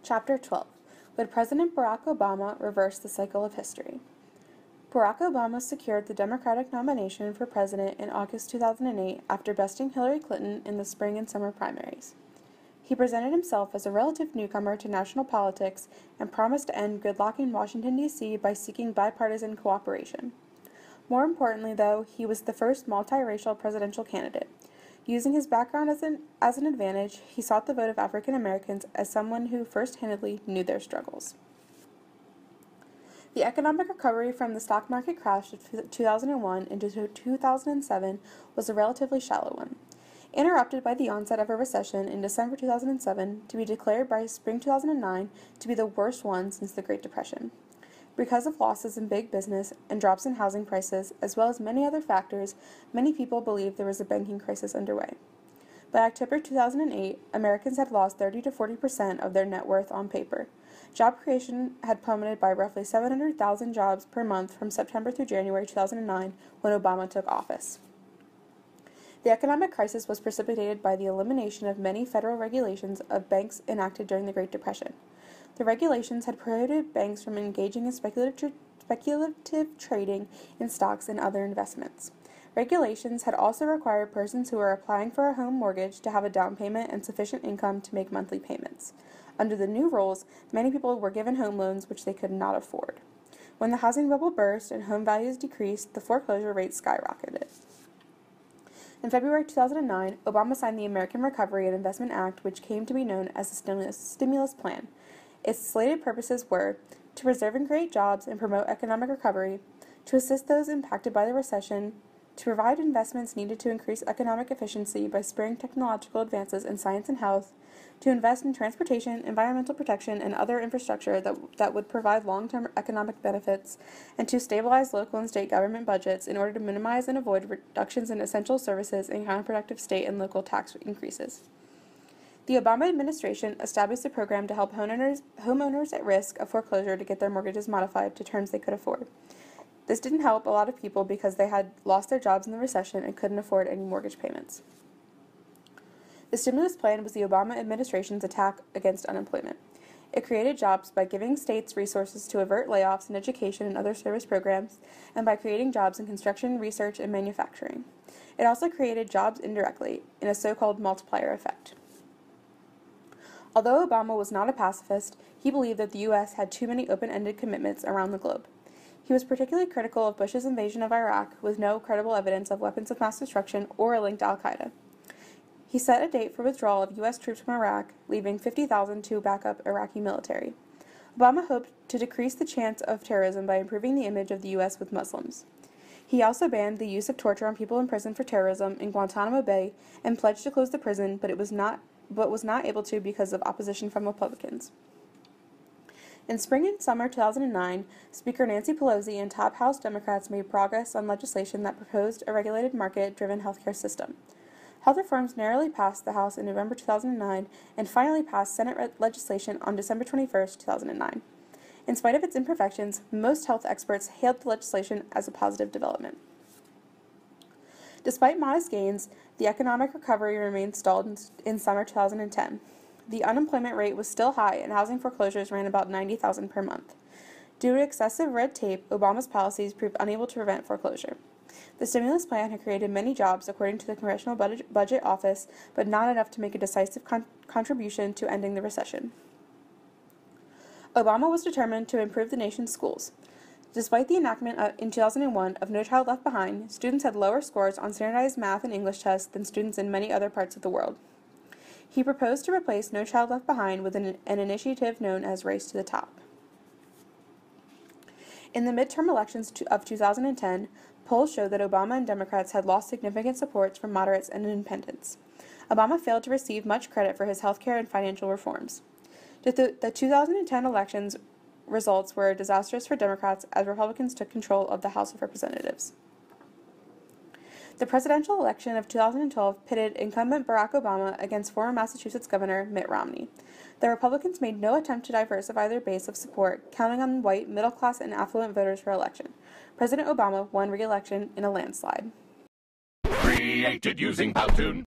Chapter 12. Would President Barack Obama reverse the cycle of history? Barack Obama secured the Democratic nomination for president in August 2008 after besting Hillary Clinton in the spring and summer primaries. He presented himself as a relative newcomer to national politics and promised to end gridlock in Washington, D.C. by seeking bipartisan cooperation. More importantly, though, he was the first multiracial presidential candidate. Using his background as an advantage, he sought the vote of African Americans as someone who first-handedly knew their struggles. The economic recovery from the stock market crash of 2001 into 2007 was a relatively shallow one, interrupted by the onset of a recession in December 2007 to be declared by spring 2009 to be the worst one since the Great Depression. Because of losses in big business and drops in housing prices, as well as many other factors, many people believed there was a banking crisis underway. By October 2008, Americans had lost 30 to 40% of their net worth on paper. Job creation had plummeted by roughly 700,000 jobs per month from September through January 2009 when Obama took office. The economic crisis was precipitated by the elimination of many federal regulations of banks enacted during the Great Depression. The regulations had prohibited banks from engaging in speculative trading in stocks and other investments. Regulations had also required persons who were applying for a home mortgage to have a down payment and sufficient income to make monthly payments. Under the new rules, many people were given home loans which they could not afford. When the housing bubble burst and home values decreased, the foreclosure rate skyrocketed. In February 2009, Obama signed the American Recovery and Investment Act, which came to be known as the stimulus plan. Its slated purposes were to preserve and create jobs and promote economic recovery, to assist those impacted by the recession, to provide investments needed to increase economic efficiency by spurring technological advances in science and health, to invest in transportation, environmental protection, and other infrastructure that would provide long-term economic benefits, and to stabilize local and state government budgets in order to minimize and avoid reductions in essential services and counterproductive state and local tax increases. The Obama administration established a program to help homeowners at risk of foreclosure to get their mortgages modified to terms they could afford. This didn't help a lot of people because they had lost their jobs in the recession and couldn't afford any mortgage payments. The stimulus plan was the Obama administration's attack against unemployment. It created jobs by giving states resources to avert layoffs in education and other service programs, and by creating jobs in construction, research, and manufacturing. It also created jobs indirectly, in a so-called multiplier effect. Although Obama was not a pacifist, he believed that the U.S. had too many open-ended commitments around the globe. He was particularly critical of Bush's invasion of Iraq, with no credible evidence of weapons of mass destruction or a link to al-Qaeda. He set a date for withdrawal of U.S. troops from Iraq, leaving 50,000 to back up Iraqi military. Obama hoped to decrease the chance of terrorism by improving the image of the U.S. with Muslims. He also banned the use of torture on people in prison for terrorism in Guantanamo Bay and pledged to close the prison, but was not able to because of opposition from Republicans. In spring and summer 2009, Speaker Nancy Pelosi and top House Democrats made progress on legislation that proposed a regulated market-driven healthcare system. Health reforms narrowly passed the House in November 2009 and finally passed Senate legislation on December 21, 2009. In spite of its imperfections, most health experts hailed the legislation as a positive development. Despite modest gains, the economic recovery remained stalled in summer 2010. The unemployment rate was still high, and housing foreclosures ran about 90,000 per month. Due to excessive red tape, Obama's policies proved unable to prevent foreclosure. The stimulus plan had created many jobs, according to the Congressional Budget Office, but not enough to make a decisive contribution to ending the recession. Obama was determined to improve the nation's schools. Despite the enactment in 2001 of No Child Left Behind, students had lower scores on standardized math and English tests than students in many other parts of the world. He proposed to replace No Child Left Behind with an initiative known as Race to the Top. In the midterm elections of 2010, polls showed that Obama and Democrats had lost significant support from moderates and independents. Obama failed to receive much credit for his healthcare and financial reforms. The 2010 elections results were disastrous for Democrats as Republicans took control of the House of Representatives. The presidential election of 2012 pitted incumbent Barack Obama against former Massachusetts Governor Mitt Romney. The Republicans made no attempt to diversify their base of support, counting on white, middle-class, and affluent voters for election. President Obama won re-election in a landslide. Created using Powtoon.